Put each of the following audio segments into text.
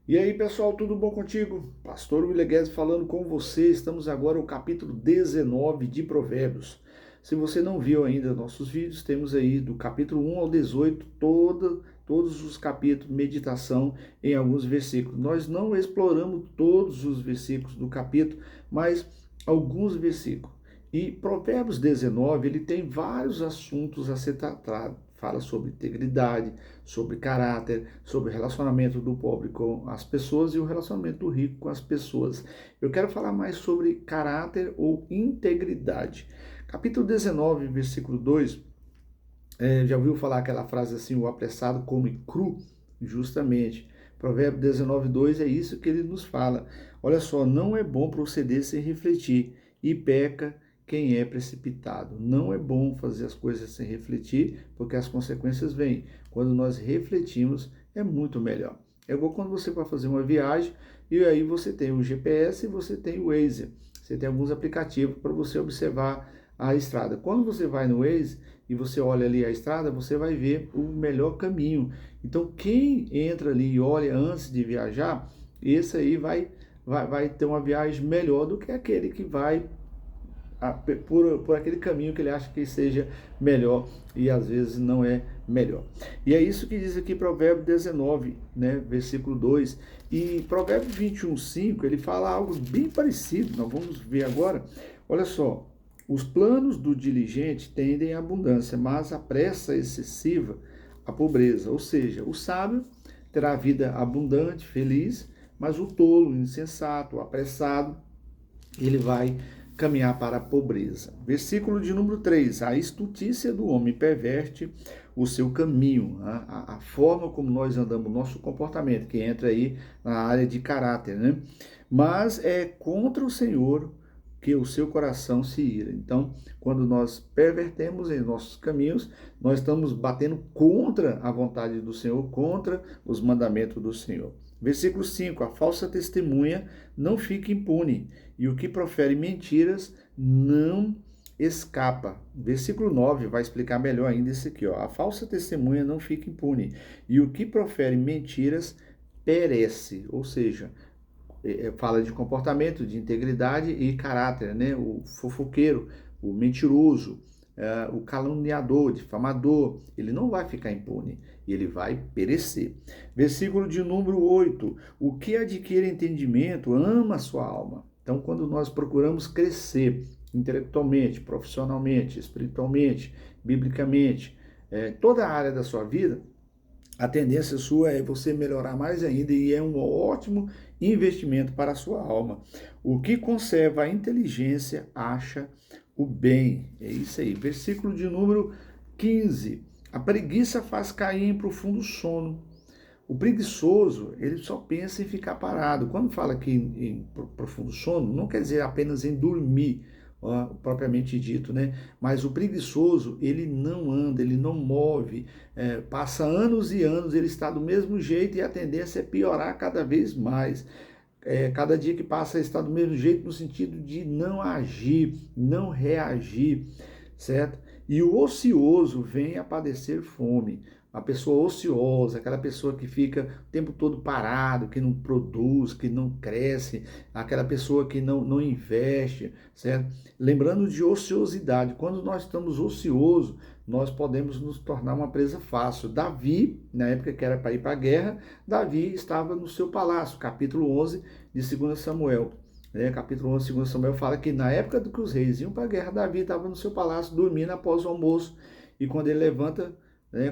E aí, pessoal, tudo bom contigo? Pastor William Guedes falando com você. Estamos agora no capítulo 19 de Provérbios. Se você não viu ainda nossos vídeos, temos aí do capítulo 1 ao 18, todos os capítulos, meditação em alguns versículos. Nós não exploramos todos os versículos do capítulo, mas alguns versículos. E Provérbios 19, ele tem vários assuntos a ser tratado. Fala sobre integridade, sobre caráter, sobre o relacionamento do pobre com as pessoas e o relacionamento do rico com as pessoas. Eu quero falar mais sobre caráter ou integridade. Capítulo 19, versículo 2, já ouviu falar aquela frase assim, o apressado come cru? Justamente. Provérbio 19, 2 é isso que ele nos fala. Olha só, não é bom proceder sem refletir, e peca quem é precipitado. Não é bom fazer as coisas sem refletir, porque as consequências vêm. Quando nós refletimos, é muito melhor. É igual quando você vai fazer uma viagem e aí você tem o GPS e você tem o Waze. Você tem alguns aplicativos para você observar a estrada. Quando você vai no Waze e você olha ali a estrada, você vai ver o melhor caminho. Então, quem entra ali e olha antes de viajar, esse aí vai ter uma viagem melhor do que aquele que vai por aquele caminho que ele acha que seja melhor e às vezes não é melhor. E é isso que diz aqui Provérbio 19, né, versículo 2. E Provérbio 21, 5, ele fala algo bem parecido, nós vamos ver agora. Olha só, os planos do diligente tendem à abundância, mas a pressa excessiva à pobreza. Ou seja, o sábio terá vida abundante, feliz, mas o tolo, insensato, apressado, ele vai caminhar para a pobreza. Versículo de número 3. A estutícia do homem perverte o seu caminho, a forma como nós andamos, nosso comportamento, que entra aí na área de caráter, né? Mas é contra o Senhor que o seu coração se ira. Então, quando nós pervertemos em nossos caminhos, nós estamos batendo contra a vontade do Senhor, contra os mandamentos do Senhor. Versículo 5: a falsa testemunha não fica impune, e o que profere mentiras não escapa. Versículo 9 vai explicar melhor ainda isso aqui, ó. A falsa testemunha não fica impune, e o que profere mentiras perece. Ou seja, fala de comportamento, de integridade e caráter, né? O fofoqueiro, o mentiroso, o caluniador, difamador, ele não vai ficar impune, ele vai perecer. Versículo de número 8: o que adquire entendimento ama a sua alma. Então, quando nós procuramos crescer intelectualmente, profissionalmente, espiritualmente, biblicamente, toda a área da sua vida, a tendência sua é você melhorar mais ainda e é um ótimo investimento para a sua alma. O que conserva a inteligência acha o bem. É isso aí. Versículo de número 15. A preguiça faz cair em profundo sono. O preguiçoso, ele só pensa em ficar parado. Quando fala aqui em profundo sono, não quer dizer apenas em dormir, propriamente dito, né? Mas o preguiçoso, ele não anda, ele não move, passa anos e anos, ele está do mesmo jeito e a tendência é piorar cada vez mais. Cada dia que passa ele está do mesmo jeito no sentido de não agir, não reagir, certo? E o ocioso vem a padecer fome. A pessoa ociosa, aquela pessoa que fica o tempo todo parado, que não produz, que não cresce, aquela pessoa que não investe, certo? Lembrando de ociosidade, quando nós estamos ociosos, nós podemos nos tornar uma presa fácil. Davi, na época que era para ir para a guerra, Davi estava no seu palácio, capítulo 11 de 2 Samuel. Capítulo 11 de 2 Samuel fala que na época do que os reis iam para a guerra, Davi estava no seu palácio dormindo após o almoço, e quando ele levanta,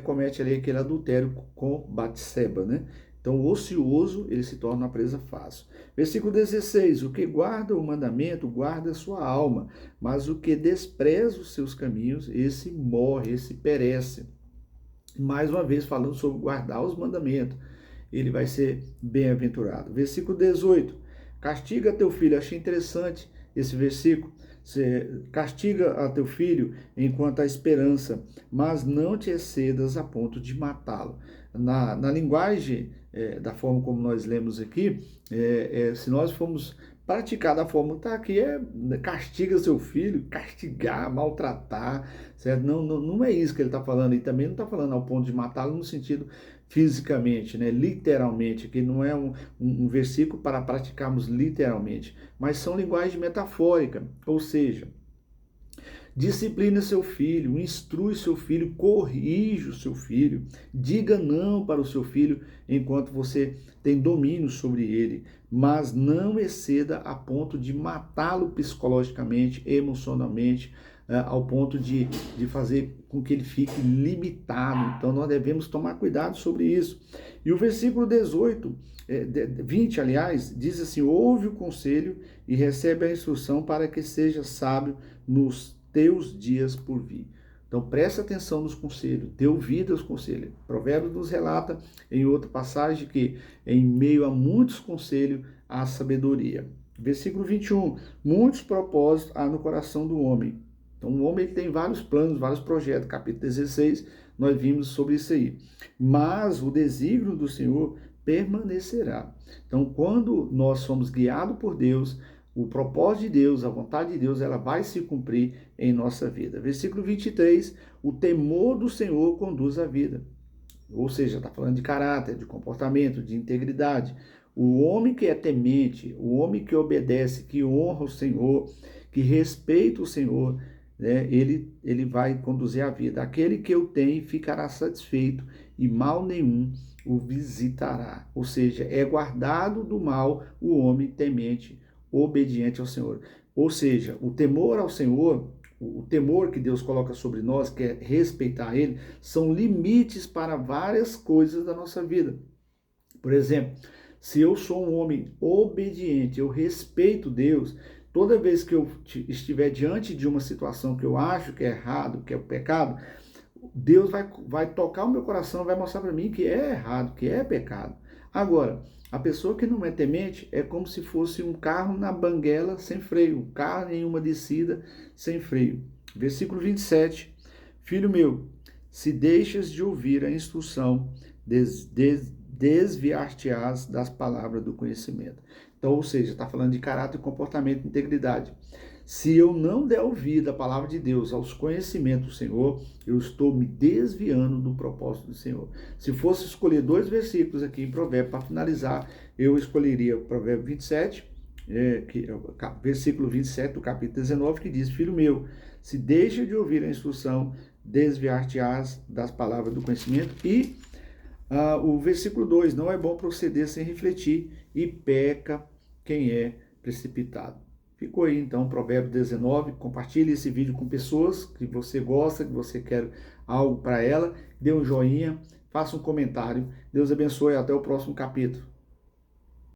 comete ali aquele adultério com Batseba, né? Então, o ocioso, ele se torna uma presa fácil. Versículo 16: o que guarda o mandamento, guarda a sua alma, mas o que despreza os seus caminhos, esse morre, esse perece. Mais uma vez, falando sobre guardar os mandamentos, ele vai ser bem-aventurado. Versículo 18: castiga teu filho. Achei interessante esse versículo. Você castiga a teu filho enquanto há esperança, mas não te excedas a ponto de matá-lo. Na linguagem, da forma como nós lemos aqui, se nós formos praticar da forma que está aqui, castiga seu filho, castigar, maltratar, certo? Não é isso que ele está falando, e também não está falando ao ponto de matá-lo no sentido fisicamente, né? Literalmente, que não é um versículo para praticarmos literalmente, mas são linguagem metafórica, ou seja, disciplina seu filho, instrui seu filho, corrige o seu filho, diga não para o seu filho enquanto você tem domínio sobre ele, mas não exceda a ponto de matá-lo psicologicamente, emocionalmente, ao ponto de fazer com que ele fique limitado. Então nós devemos tomar cuidado sobre isso. E o versículo 18, 20, aliás, diz assim: ouve o conselho e recebe a instrução para que seja sábio nos teus dias por vir. Então presta atenção nos conselhos, dê ouvido aos conselhos. Provérbios nos relata em outra passagem que em meio a muitos conselhos há sabedoria. Versículo 21, muitos propósitos há no coração do homem. Então o homem tem vários planos, vários projetos. Capítulo 16, nós vimos sobre isso aí. Mas o desígnio do Senhor permanecerá. Então quando nós somos guiados por Deus, o propósito de Deus, a vontade de Deus, ela vai se cumprir em nossa vida. Versículo 23, o temor do Senhor conduz à vida. Ou seja, está falando de caráter, de comportamento, de integridade. O homem que é temente, o homem que obedece, que honra o Senhor, que respeita o Senhor, né, ele vai conduzir a vida. Aquele que o tem ficará satisfeito e mal nenhum o visitará. Ou seja, é guardado do mal o homem temente, obediente ao Senhor. Ou seja, o temor ao Senhor, o temor que Deus coloca sobre nós, que é respeitar Ele, são limites para várias coisas da nossa vida. Por exemplo, se eu sou um homem obediente, eu respeito Deus, toda vez que eu estiver diante de uma situação que eu acho que é errado, que é o pecado, Deus vai tocar o meu coração, vai mostrar para mim que é errado, que é pecado. Agora, a pessoa que não é temente é como se fosse um carro na banguela sem freio, um carro em uma descida sem freio. Versículo 27. Filho meu, se deixas de ouvir a instrução, desviar-te-ás das palavras do conhecimento. Então, ou seja, está falando de caráter, comportamento e integridade. Se eu não der ouvido à palavra de Deus, aos conhecimentos do Senhor, eu estou me desviando do propósito do Senhor. Se fosse escolher 2 versículos aqui em Provérbios para finalizar, eu escolheria o Provérbio 27, versículo 27 do capítulo 19, que diz: filho meu, se deixa de ouvir a instrução, desviar-te-ás das palavras do conhecimento. E o versículo 2, não é bom proceder sem refletir, e peca quem é precipitado. Ficou aí então Provérbio 19, compartilhe esse vídeo com pessoas que você gosta, que você quer algo para ela, dê um joinha, faça um comentário. Deus abençoe, até o próximo capítulo.